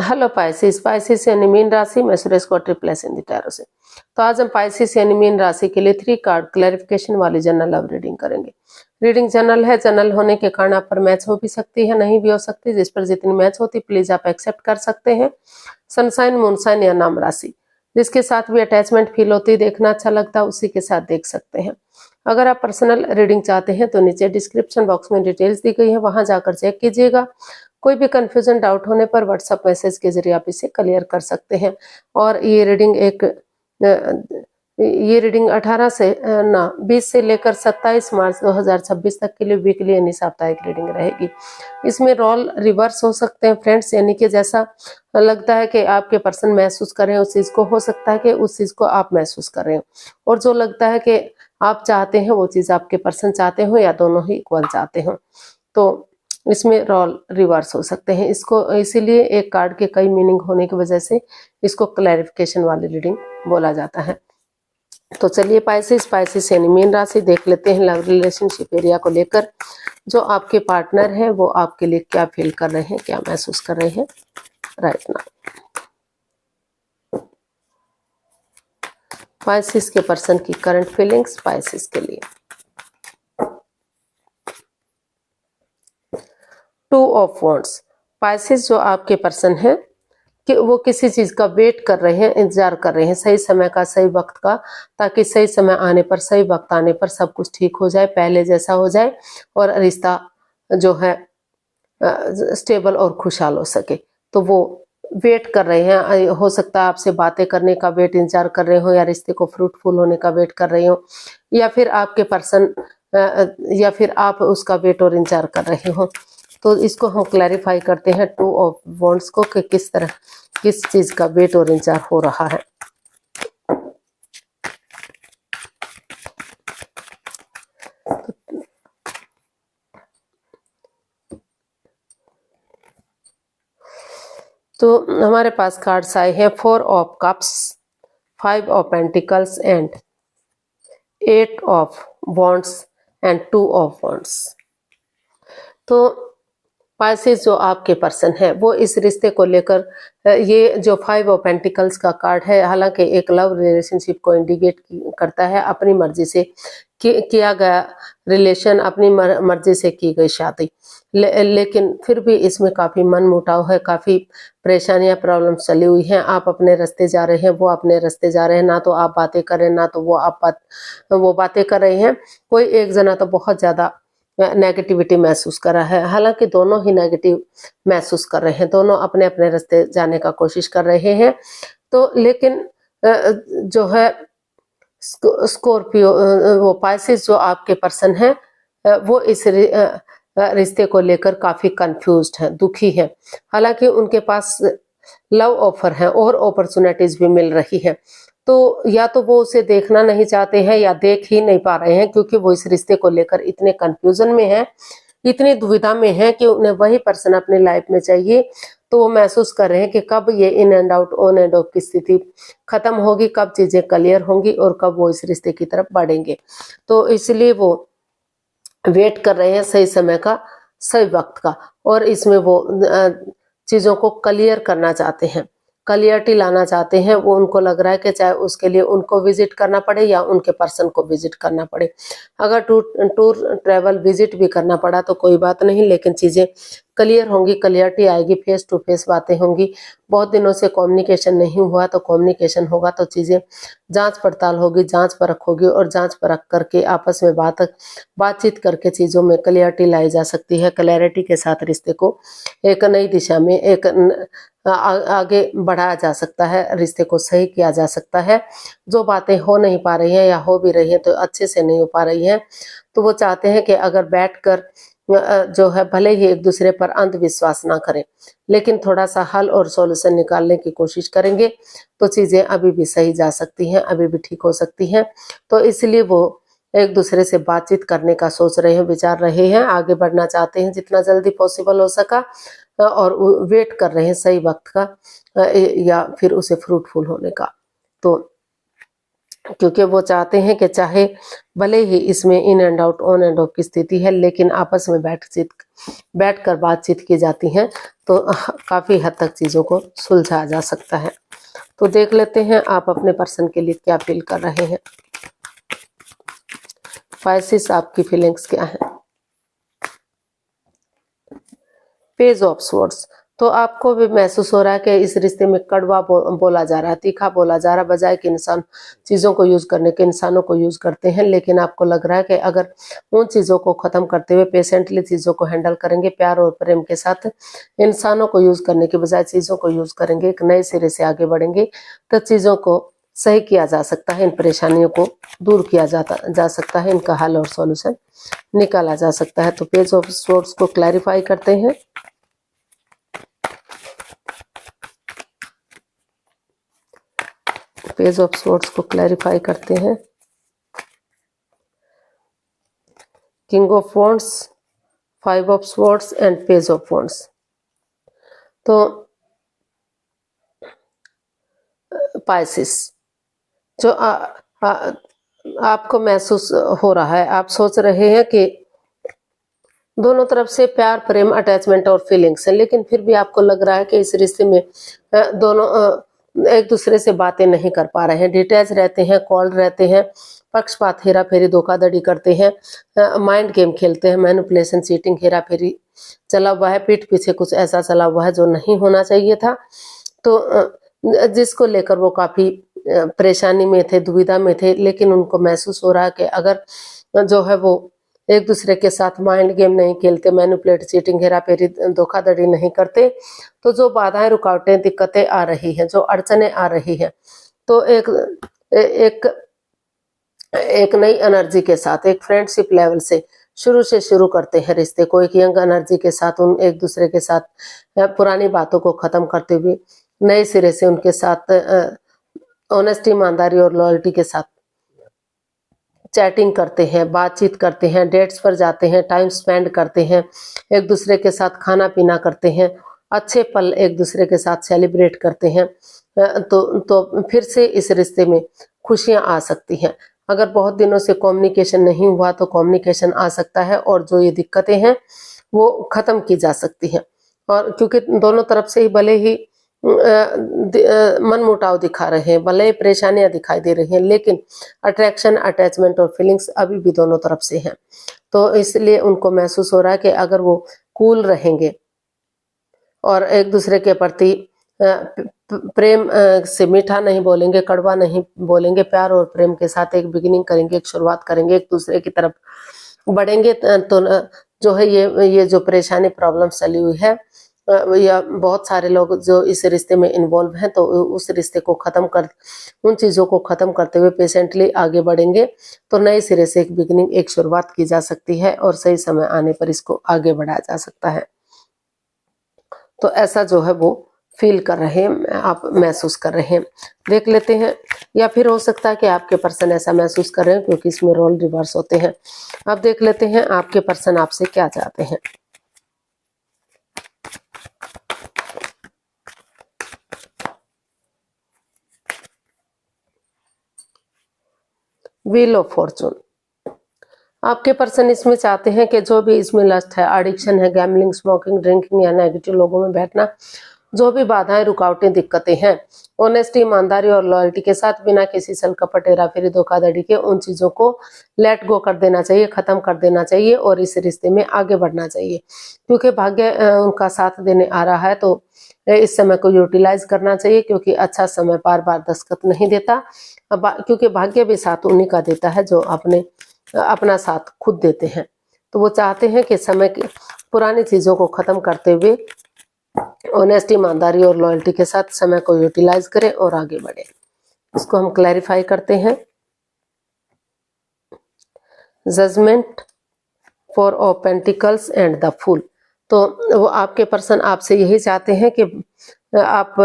Hello Pisces, Pisces यानी mean राशि। मैं सुरेश को ट्रिपल एस इन टैरो से। तो आज हम पाइसिस यानी मीन राशि के लिए 3 कार्ड क्लैरिफिकेशन वाली जनरल लव रीडिंग करेंगे। रीडिंग जनरल है, जनरल होने के कारण आप पर मैच हो भी सकती है, नहीं भी हो सकती। जिस पर जितनी मैच होती प्लीज आप एक्सेप्ट कर सकते हैं। सनसाइन, मूनसाइन या नाम राशि, जिसके साथ भी अटैचमेंट फील होती, देखना अच्छा लगता है, उसी के साथ देख सकते हैं। अगर आप पर्सनल रीडिंग चाहते हैं तो नीचे डिस्क्रिप्शन बॉक्स में डिटेल्स दी गई है, वहां जाकर चेक कीजिएगा। कोई भी कंफ्यूजन, डाउट होने पर व्हाट्सएप मैसेज के जरिए आप इसे क्लियर कर सकते हैं। और ये रीडिंग 18 से 20 से लेकर 27 मार्च 2026 तक के लिए वीकली यानी साप्ताहिक रीडिंग रहेगी। इसमें रोल रिवर्स हो सकते हैं फ्रेंड्स, यानी कि जैसा लगता है कि आपके पर्सन महसूस कर रहे हैं उस चीज को, हो सकता है कि उस चीज को आप महसूस कर रहे हो, और जो लगता है कि आप चाहते हैं वो चीज आपके पर्सन चाहते हो, या दोनों ही इक्वल चाहते हो। तो इसमें रोल रिवर्स हो सकते हैं। इसको इसीलिए एक कार्ड के कई मीनिंग होने की वजह से इसको क्लैरिफिकेशन वाली रीडिंग बोला जाता है। तो चलिए पाइसिस यानी मीन राशि देख लेते हैं लव रिलेशनशिप एरिया को लेकर। जो आपके पार्टनर है वो आपके लिए क्या फील कर रहे हैं, क्या महसूस कर रहे हैं राइट नाउ। पाइसिस के पर्सन की करंट फीलिंग्स पाइसिस के लिए। 2 ऑफ वॉन्ड्स। पाइसिस जो आपके पर्सन है कि वो किसी चीज का वेट कर रहे हैं, इंतजार कर रहे हैं, सही समय का, सही वक्त का, ताकि सही समय आने पर, सही वक्त आने पर सब कुछ ठीक हो जाए, पहले जैसा हो जाए और रिश्ता जो है स्टेबल और खुशहाल हो सके। तो वो वेट कर रहे हैं। हो सकता है आपसे बातें करने का वेट, इंतजार कर रहे हो, या रिश्ते को फ्रूटफुल होने का वेट कर रहे हो, या फिर आपके पर्सन या फिर आप उसका वेट और इंतजार कर रहे हो। तो इसको हम क्लैरिफाई करते हैं 2 ऑफ वॉन्ड्स को कि किस तरह, किस चीज का वेट और इंतजार हो रहा है। तो हमारे पास कार्ड्स आए हैं 4 of cups, 5 of pentacles and 8 of wands and 2 of wands. तो पाइसिस जो आपके पर्सन है वो इस रिश्ते को लेकर, ये जो 5 ऑफ पेंटिकल्स का कार्ड है, हालांकि एक लव रिलेशनशिप को इंडिकेट करता है, अपनी मर्जी से किया गया रिलेशन, अपनी मर्जी से की गई शादी। लेकिन फिर भी इसमें काफी मनमुटाव है, काफी परेशानियां, प्रॉब्लम्स चली हुई हैं। आप अपने रास्ते जा रहे हैं, वो अपने रास्ते जा रहे हैं, ना तो आप बातें कर रहे हैं, ना तो वो बातें कर रहे हैं। कोई एक जना तो बहुत ज्यादा नेगेटिविटी महसूस कर रहा है, हालांकि दोनों ही नेगेटिव महसूस कर रहे हैं, दोनों अपने अपने रास्ते जाने का कोशिश कर रहे हैं। तो लेकिन जो है स्कॉर्पियो, वो पाइसिस जो आपके पर्सन है वो इस रिश्ते को लेकर काफी कंफ्यूज्ड है, दुखी है। हालांकि उनके पास लव ऑफर है और अपॉर्चुनिटीज भी मिल रही है, तो या तो वो उसे देखना नहीं चाहते हैं या देख ही नहीं पा रहे हैं, क्योंकि वो इस रिश्ते को लेकर इतने कंफ्यूजन में है, इतनी दुविधा में है कि उन्हें वही पर्सन अपनी लाइफ में चाहिए। तो वो महसूस कर रहे हैं कि कब ये in and out, on end of की स्थिति खत्म होगी, कब चीजें क्लियर होंगी और कब वो इस रिश्ते की तरफ बढ़ेंगे। तो इसलिए वो वेट कर रहे हैं सही समय का, सही वक्त का, और इसमें वो चीजों को क्लियर करना चाहते हैं, क्लियरिटी लाना चाहते हैं। वो उनको लग रहा है कि चाहे उसके लिए उनको विजिट करना पड़े या उनके पर्सन को विजिट करना पड़े। अगर टूर ट्रैवल विजिट भी करना पड़ा तो कोई बात नहीं, लेकिन चीजें क्लियर होंगी, क्लियरिटी आएगी, फेस टू फेस बातें होंगी। बहुत दिनों से कम्युनिकेशन नहीं हुआ तो कम्युनिकेशन होगा, तो चीजें जांच पड़ताल होगी, जांच परख होगी, और जांच परख करके आपस में बातचीत करके चीजों में क्लियरिटी लाई जा सकती है। क्लैरिटी के साथ रिश्ते को एक नई दिशा में, एक आगे बढ़ाया जा सकता है, रिश्ते को सही किया जा सकता है। जो बातें हो नहीं पा रही हैं या हो भी रही हैं तो अच्छे से नहीं हो पा रही हैं, तो वो चाहते हैं कि अगर बैठकर जो है, भले ही एक दूसरे पर अंधविश्वास ना करें, लेकिन थोड़ा सा हल और सॉल्यूशन निकालने की कोशिश करेंगे तो चीजें अभी भी सही जा सकती हैं, अभी भी ठीक हो सकती हैं। तो इसलिए वो एक दूसरे से बातचीत करने का सोच रहे हैं, विचार रहे हैं, आगे बढ़ना चाहते हैं जितना जल्दी पॉसिबल हो सका, और वेट कर रहे हैं सही वक्त का या फिर उसे फ्रूटफुल होने का। तो क्योंकि वो चाहते हैं कि चाहे भले ही इसमें in and out, on end of की स्थिति है, लेकिन आपस में बैठकर बातचीत की जाती है तो काफ़ी हद तक चीज़ों को सुलझा जा सकता है। तो देख लेते हैं आप अपने पर्सन के लिए क्या फील कर रहे हैं। पाइसेस, आपकी फीलिंग्स क्या है? पेज ऑफ स्वॉर्ड्स, तो आपको भी महसूस हो रहा है कि इस रिश्ते में कड़वा बोला जा रहा है, तीखा बोला जा रहा है, बजाय कि इंसान चीज़ों को यूज़ करने के इंसानों को यूज़ करते हैं। लेकिन आपको लग रहा है कि अगर उन चीज़ों को ख़त्म करते हुए पेशेंटली चीज़ों को हैंडल करेंगे, प्यार और प्रेम के साथ इंसानों को यूज़ करने के बजाय चीज़ों को यूज़ करेंगे, एक नए सिरे से आगे बढ़ेंगे, तो चीज़ों को सही किया जा सकता है, इन परेशानियों को दूर किया जा सकता है, इनका हल और सॉल्यूशन निकाला जा सकता है। तो पेज ऑफ स्वॉर्ड्स को क्लैरिफाई करते हैं। पेज ऑफ स्वॉर्ड्स को क्लैरिफाई करते हैं। King of wands, 5 of swords and page of wands. तो पाइसेस, जो आपको महसूस हो रहा है, आप सोच रहे हैं कि दोनों तरफ से प्यार, प्रेम, अटैचमेंट और फीलिंग्स है, लेकिन फिर भी आपको लग रहा है कि इस रिश्ते में दोनों एक दूसरे से बातें नहीं कर पा रहे हैं, डिटैच रहते हैं, कॉल्ड रहते हैं, पक्षपात, हेरा फेरी, धोखाधड़ी करते हैं, माइंड गेम खेलते हैं, मैनिपुलेशन, चीटिंग, हेरा फेरी चला हुआ है, पीठ पीछे कुछ ऐसा चला हुआ है जो नहीं होना चाहिए था। तो जिसको लेकर वो काफ़ी परेशानी में थे, दुविधा में थे, लेकिन उनको महसूस हो रहा है कि अगर जो है वो एक दूसरे के साथ माइंड गेम नहीं खेलते, मैनिपुलेट, चीटिंग, हेरा फेरी, धोखाधड़ी नहीं करते, तो जो बाधाएं, रुकावटें, दिक्कतें आ रही हैं, जो अड़चने आ रही हैं, तो एक एक नई एनर्जी के साथ, एक फ्रेंडशिप लेवल से शुरू करते हैं रिश्ते को, एक यंग एनर्जी के साथ, उन एक दूसरे के साथ पुरानी बातों को खत्म करते हुए नए सिरे से उनके साथ ऑनेस्टी, ईमानदारी और लॉयल्टी के साथ चैटिंग करते हैं, बातचीत करते हैं, डेट्स पर जाते हैं, टाइम स्पेंड करते हैं, एक दूसरे के साथ खाना पीना करते हैं, अच्छे पल एक दूसरे के साथ सेलिब्रेट करते हैं, तो फिर से इस रिश्ते में खुशियां आ सकती हैं। अगर बहुत दिनों से कम्युनिकेशन नहीं हुआ तो कम्युनिकेशन आ सकता है, और जो ये दिक्कतें हैं वो ख़त्म की जा सकती हैं। और क्योंकि दोनों तरफ से ही भले ही मन मुटाव दिखा रहे हैं, भले ही परेशानियां दिखाई दे रही हैं, लेकिन अट्रैक्शन, अटैचमेंट और फीलिंग्स अभी भी दोनों तरफ से हैं। तो इसलिए उनको महसूस हो रहा है कि अगर वो कूल रहेंगे और एक दूसरे के प्रति प्रेम से मीठा नहीं बोलेंगे, कड़वा नहीं बोलेंगे, प्यार और प्रेम के साथ एक बिगिनिंग करेंगे, एक शुरुआत करेंगे, एक दूसरे की तरफ बढ़ेंगे, तो जो है ये जो परेशानी, प्रॉब्लम चली हुई है, या बहुत सारे लोग जो इस रिश्ते में इन्वॉल्व हैं, तो उस रिश्ते को ख़त्म कर, उन चीज़ों को ख़त्म करते हुए पेशेंटली आगे बढ़ेंगे, तो नए सिरे से एक बिगिनिंग, एक शुरुआत की जा सकती है, और सही समय आने पर इसको आगे बढ़ाया जा सकता है। तो ऐसा जो है वो फील कर रहे हैं, आप महसूस कर रहे हैं। देख लेते हैं, या फिर हो सकता है कि आपके पर्सन ऐसा महसूस कर रहे हैं, क्योंकि इसमें रोल रिवर्स होते हैं। अब देख लेते हैं आपके पर्सन आपसे क्या चाहते हैं। व्हील ऑफ फॉर्चून, आपके पर्सन इसमें चाहते हैं कि जो भी इसमें लस्ट है, एडिक्शन है, गैम्बलिंग, स्मोकिंग, ड्रिंकिंग या नेगेटिव लोगों में बैठना, जो भी बाधाएं, रुकावटें, दिक्कतें हैं, ऑनेस्टी, ईमानदारी और लॉयल्टी के साथ, बिना किसी छल कपट, हेरा फेरी, धोखाधड़ी के, उन चीज़ों को लेट गो कर देना चाहिए, ख़त्म कर देना चाहिए, और इस रिश्ते में आगे बढ़ना चाहिए। क्योंकि भाग्य उनका साथ देने आ रहा है, तो इस समय को यूटिलाइज करना चाहिए, क्योंकि अच्छा समय बार बार दस्तखत नहीं देता, क्योंकि भाग्य भी साथ उन्हीं का देता है जो अपना साथ खुद देते हैं। तो वो चाहते हैं कि समय की पुरानी चीज़ों को ख़त्म करते हुए ऑनेस्टी, ईमानदारी और लॉयल्टी के साथ समय को यूटिलाइज करें और आगे बढ़े। इसको हम क्लैरिफाई करते हैं। Judgement, 4 of pentacles and the fool, तो वो आपके पर्सन आपसे यही चाहते हैं कि आप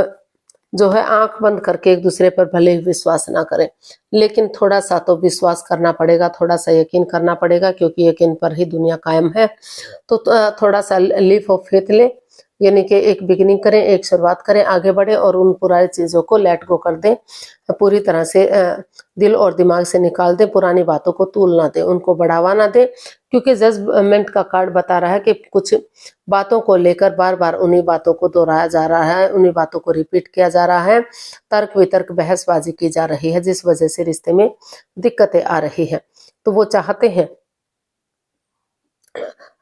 जो है आंख बंद करके एक दूसरे पर भले ही विश्वास ना करें, लेकिन थोड़ा सा तो विश्वास करना पड़ेगा, थोड़ा सा यकीन करना पड़ेगा, क्योंकि यकीन पर ही दुनिया कायम है। तो थोड़ा सा लीफ ऑफ फेथ ले, यानी कि एक बिगिनिंग करें, एक शुरुआत करें, आगे बढ़े और उन पुरानी चीज़ों को लेट गो कर दें, पूरी तरह से दिल और दिमाग से निकाल दें, पुरानी बातों को तूल ना दें, उनको बढ़ावा ना दें, क्योंकि जजमेंट का कार्ड बता रहा है कि कुछ बातों को लेकर बार बार उन्हीं बातों को दोहराया जा रहा है, उन्हीं बातों को रिपीट किया जा रहा है, तर्क वितर्क बहसबाजी की जा रही है, जिस वजह से रिश्ते में दिक्कतें आ रही हैं। तो वो चाहते हैं,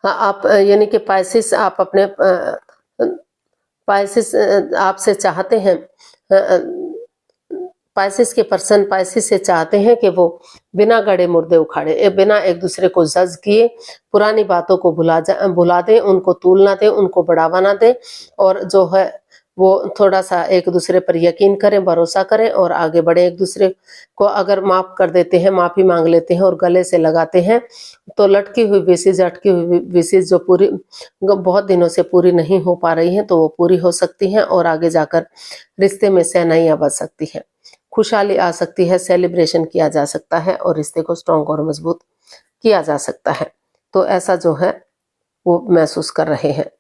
हाँ, आप यानी कि पाइसेस, आप अपने पाइसेस आपसे चाहते हैं, पाइसेस के पर्सन पाइसेस से चाहते हैं कि वो बिना गड़े मुर्दे उखाड़े, बिना एक दूसरे को जज किए पुरानी बातों को भुला दें, उनको तूल ना दें, उनको बढ़ावा ना दें, और जो है वो थोड़ा सा एक दूसरे पर यकीन करें, भरोसा करें और आगे बढ़े। एक दूसरे को अगर माफ कर देते हैं, माफी मांग लेते हैं और गले से लगाते हैं, तो लटकी हुई विशेष, अटकी हुई विशेष जो पूरी बहुत दिनों से पूरी नहीं हो पा रही हैं, तो वो पूरी हो सकती हैं और आगे जाकर रिश्ते में सहनाइयाँ बच सकती है, खुशहाली आ सकती है, सेलिब्रेशन किया जा सकता है और रिश्ते को स्ट्रॉन्ग और मजबूत किया जा सकता है। तो ऐसा जो है वो महसूस कर रहे हैं।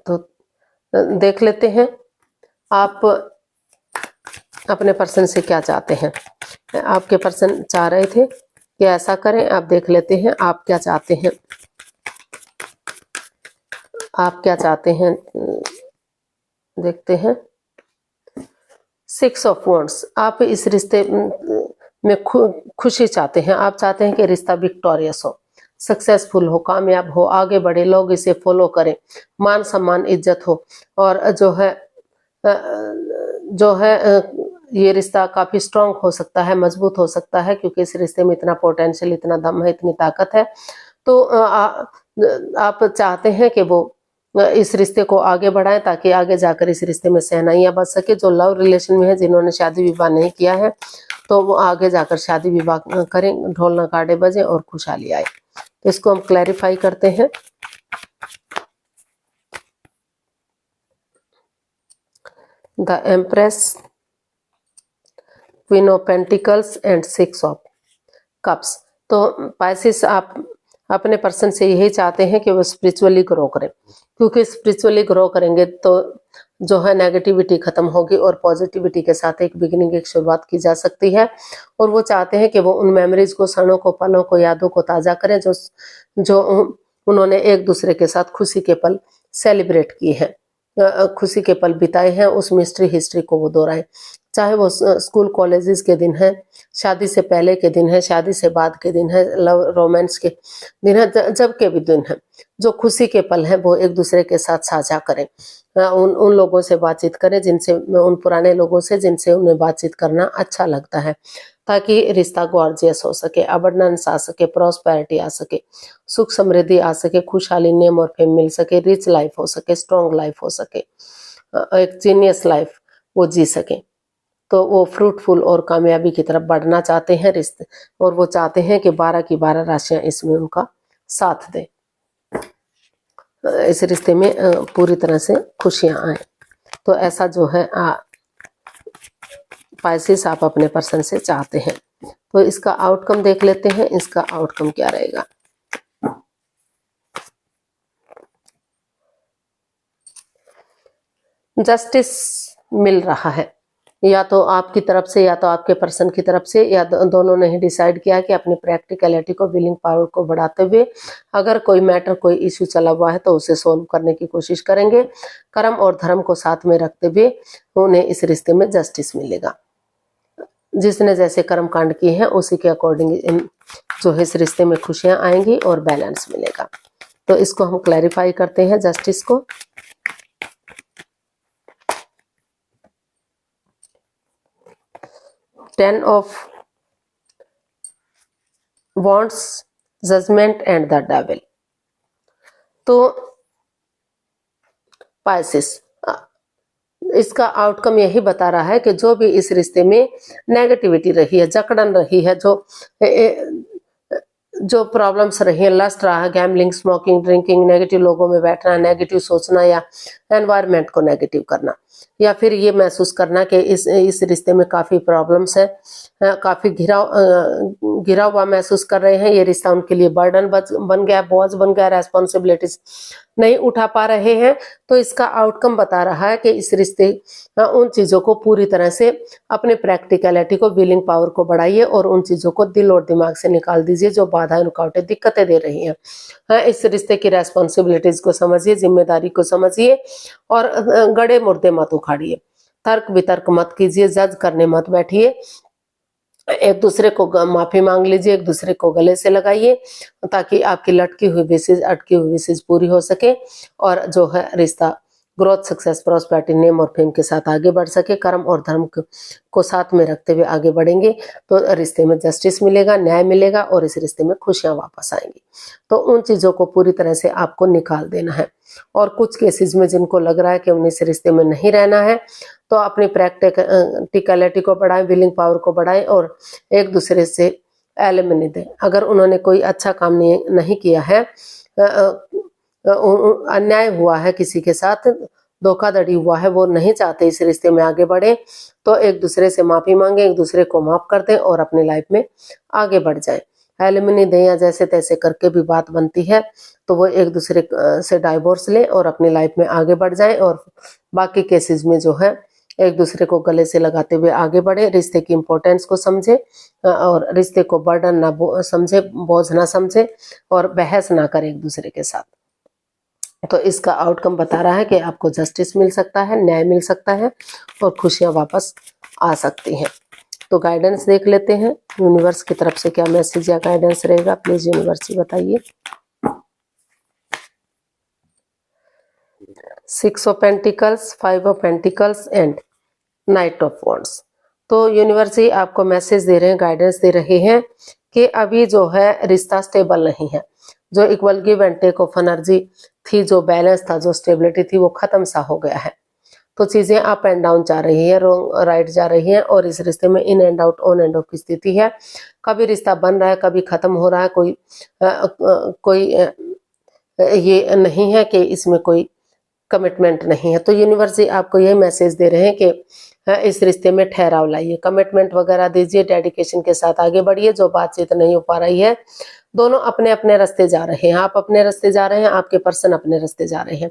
तो देख लेते हैं आप अपने पर्सन से क्या चाहते हैं। आपके पर्सन चाह रहे थे कि ऐसा करें, आप देख लेते हैं आप क्या चाहते हैं। आप क्या चाहते हैं देखते हैं। 6 ऑफ वॉन्ड्स, आप इस रिश्ते में खुशी चाहते हैं। आप चाहते हैं कि रिश्ता विक्टोरियस हो, सक्सेसफुल हो, कामयाब हो, आगे बढ़े, लोग इसे फॉलो करें, मान सम्मान इज्जत हो, और जो है ये रिश्ता काफी स्ट्रांग हो सकता है, मजबूत हो सकता है, क्योंकि इस रिश्ते में इतना पोटेंशियल, इतना दम है, इतनी ताकत है। तो आप चाहते हैं कि वो इस रिश्ते को आगे बढ़ाएं, ताकि आगे जाकर इस रिश्ते में सहनाइयाँ बच सके। जो लव रिलेशन में है, जिन्होंने शादी विवाह नहीं किया है, तो वो आगे जाकर शादी विवाह करें, ढोल नगाड़े बजे और खुशहाली आए। तो इसको हम क्लैरिफाई करते हैं। The empress, queen of pentacles and 6 of cups. तो पाइसेस, आप अपने पर्सन से यही चाहते हैं कि वो स्पिरिचुअली ग्रो करें, क्योंकि स्पिरिचुअली ग्रो करेंगे तो जो है नेगेटिविटी खत्म होगी और पॉजिटिविटी के साथ एक बिगिनिंग, एक शुरुआत की जा सकती है। और वो चाहते हैं कि वो उन मेमोरीज को, क्षणों को, पलों को, यादों को ताज़ा करें जो उन्होंने एक दूसरे के साथ खुशी के पल सेलिब्रेट किए हैं, खुशी के पल बिताए हैं, उस मिस्ट्री हिस्ट्री को वो दोहराएं। चाहे वो स्कूल कॉलेजेस के दिन है, शादी से पहले के दिन है, शादी से बाद के दिन है, लव रोमांस के दिन है, जब के भी दिन है, जो खुशी के पल हैं वो एक दूसरे के साथ साझा करें। उन लोगों से बातचीत करें जिनसे, उन पुराने लोगों से जिनसे उन्हें बातचीत करना अच्छा लगता है, ताकि रिश्ता गॉर्जियस हो सके, अबंडेंस आ सके, प्रॉस्पेरिटी आ सके, सुख समृद्धि आ सके, खुशहाली, नेम और फेम मिल सके, रिच लाइफ हो सके, स्ट्रॉन्ग लाइफ हो सके, एक जीनियस लाइफ वो जी सके। तो वो फ्रूटफुल और कामयाबी की तरफ बढ़ना चाहते हैं रिश्ते, और वो चाहते हैं कि 12 की 12 राशियां इसमें उनका साथ दें, इस रिश्ते में पूरी तरह से खुशियां आए। तो ऐसा जो है पाइसेस आप अपने पर्सन से चाहते हैं। तो इसका आउटकम देख लेते हैं, इसका आउटकम क्या रहेगा। जस्टिस मिल रहा है, या तो आपकी तरफ से या तो आपके पर्सन की तरफ से, या दोनों ने ही डिसाइड किया कि अपनी प्रैक्टिकलिटी को, विलिंग पावर को बढ़ाते हुए अगर कोई मैटर, कोई इश्यू चला हुआ है तो उसे सोल्व करने की कोशिश करेंगे। कर्म और धर्म को साथ में रखते हुए उन्हें इस रिश्ते में जस्टिस मिलेगा। जिसने जैसे कर्म कांड किए हैं उसी के अकॉर्डिंग जो है इस रिश्ते में खुशियां आएंगी और बैलेंस मिलेगा। तो इसको हम क्लैरिफाई करते हैं जस्टिस को। Ten of wands, judgement and the devil. तो पाइसेस, इसका आउटकम यही बता रहा है कि जो भी इस रिश्ते में नेगेटिविटी रही है, जकड़न रही है, जो प्रॉब्लम्स रही हैं, लस्ट रहा है, गैम्बलिंग, स्मोकिंग, ड्रिंकिंग, नेगेटिव लोगों में बैठना, नेगेटिव सोचना या एनवायरनमेंट को नेगेटिव करना, या फिर ये महसूस करना कि इस रिश्ते में काफ़ी प्रॉब्लम्स है, काफ़ी घिरा हुआ महसूस कर रहे हैं, ये रिश्ता उनके लिए बर्डन बन गया, बोझ बन गया, रेस्पॉन्सिबिलिटीज नहीं उठा पा रहे हैं। तो इसका आउटकम बता रहा है कि इस रिश्ते उन चीज़ों को पूरी तरह से अपने प्रैक्टिकलिटी को, विलिंग पावर को बढ़ाइए और उन चीज़ों को दिल और दिमाग से निकाल दीजिए जो बाधाएं, रुकावटें, दिक्कतें दे रही हैं। इस रिश्ते की रेस्पॉन्सिबिलिटीज को समझिए, जिम्मेदारी को समझिए और गड़े मुर्दे मत उखाड़िए, तर्क वितर्क मत कीजिए, जज करने मत बैठिए। एक दूसरे को माफी मांग लीजिए, एक दूसरे को गले से लगाइए ताकि आपकी लटकी हुई विशेष, अटकी हुई विशेष पूरी हो सके और जो है रिश्ता ग्रोथ, सक्सेस, प्रॉस्पेरिटी, नेम और फेम के साथ आगे बढ़ सके। कर्म और धर्म को साथ में रखते हुए आगे बढ़ेंगे तो रिश्ते में जस्टिस मिलेगा, न्याय मिलेगा और इस रिश्ते में खुशियां वापस आएंगी। तो उन चीजों को पूरी तरह से आपको निकाल देना है। और कुछ केसेस में जिनको लग रहा है कि उन्हें इस रिश्ते में नहीं रहना है तो अपनी प्रैक्टिकलिटी को बढ़ाएं, विलिंग पावर को बढ़ाएं और एक दूसरे से एलिमिनी दें। अगर उन्होंने कोई अच्छा काम नहीं किया है, अन्याय हुआ है, किसी के साथ धोखाधड़ी हुआ है, वो नहीं चाहते इस रिश्ते में आगे बढ़े, तो एक दूसरे से माफी मांगे, एक दूसरे को माफ कर दें और अपनी लाइफ में आगे बढ़ जाएं। एलिमिनी दें या जैसे तैसे करके भी बात बनती है तो वो एक दूसरे से डाइवोर्स लें और अपनी लाइफ में आगे बढ़ जाएं और बाकी केसेस में जो है एक दूसरे को गले से लगाते हुए आगे बढ़े। रिश्ते की इम्पोर्टेंस को समझे और रिश्ते को बर्डन ना समझे, बोझ ना समझे और बहस ना करे एक दूसरे के साथ। तो इसका आउटकम बता रहा है कि आपको जस्टिस मिल सकता है, न्याय मिल सकता है और खुशियां वापस आ सकती हैं। तो गाइडेंस देख लेते हैं, यूनिवर्स की तरफ से क्या मैसेज या गाइडेंस रहेगा, प्लीज यूनिवर्स ही बताइए। 6 of pentacles, 5 of pentacles and night of wands. तो यूनिवर्स ही आपको मैसेज दे रहे हैं, गाइडेंस दे रहे हैं कि अभी जो है रिश्ता स्टेबल नहीं है। जो equal give and take of energy थी, जो बैलेंस था, जो स्टेबिलिटी थी, वो खत्म सा हो गया है। तो चीजें अप एंड डाउन जा रही है, रॉन्ग राइट जा रही हैं और इस रिश्ते में in and out, on end of की स्थिति है। कभी रिश्ता बन रहा है, कभी खत्म हो रहा है। कोई ये नहीं है कि इसमें कोई कमिटमेंट नहीं है। तो यूनिवर्स जी आपको यही मैसेज दे रहे हैं कि इस रिश्ते में ठहराव लाइए, कमिटमेंट वगैरह दीजिए, डेडिकेशन के साथ आगे बढ़िए। जो बातचीत नहीं हो पा रही है, दोनों अपने अपने रास्ते जा रहे हैं, आप अपने रास्ते जा रहे हैं, आपके पर्सन अपने रास्ते जा रहे हैं।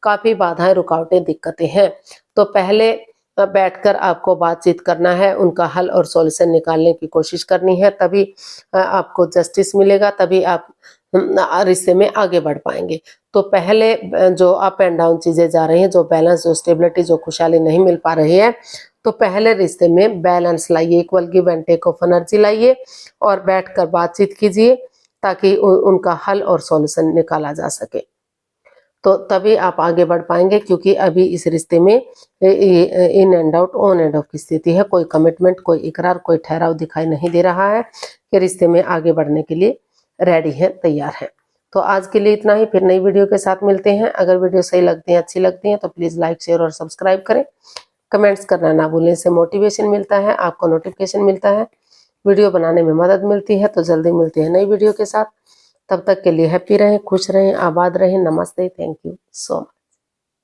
काफी बाधाएं, रुकावटें, दिक्कतें हैं। तो पहले बैठकर आपको बातचीत करना है, उनका हल और सॉल्यूशन निकालने की कोशिश करनी है, तभी आपको जस्टिस मिलेगा, तभी आप रिश्ते में आगे बढ़ पाएंगे। तो पहले जो अप एंड डाउन चीजें जा रही हैं, जो बैलेंस, जो स्टेबिलिटी, जो खुशहाली नहीं मिल पा रही है, तो पहले रिश्ते में बैलेंस लाइए, equal give and take of energy लाइए और बैठकर बातचीत कीजिए ताकि उनका हल और सॉल्यूशन निकाला जा सके। तो तभी आप आगे बढ़ पाएंगे, क्योंकि अभी इस रिश्ते में in and out, on end of की स्थिति है। कोई कमिटमेंट, कोई इकरार, कोई ठहराव दिखाई नहीं दे रहा है कि रिश्ते में आगे बढ़ने के लिए रेडी है, तैयार है। तो आज के लिए इतना ही, फिर नई वीडियो के साथ मिलते हैं। अगर वीडियो सही लगती है, अच्छी लगती है तो प्लीज लाइक, शेयर और सब्सक्राइब करें। कमेंट्स करना ना भूलें, इससे मोटिवेशन मिलता है, आपको नोटिफिकेशन मिलता है, वीडियो बनाने में मदद मिलती है। तो जल्दी मिलते हैं नई वीडियो के साथ। तब तक के लिए हैप्पी रहें, खुश रहें, आबाद रहें। नमस्ते, थैंक यू सो मच।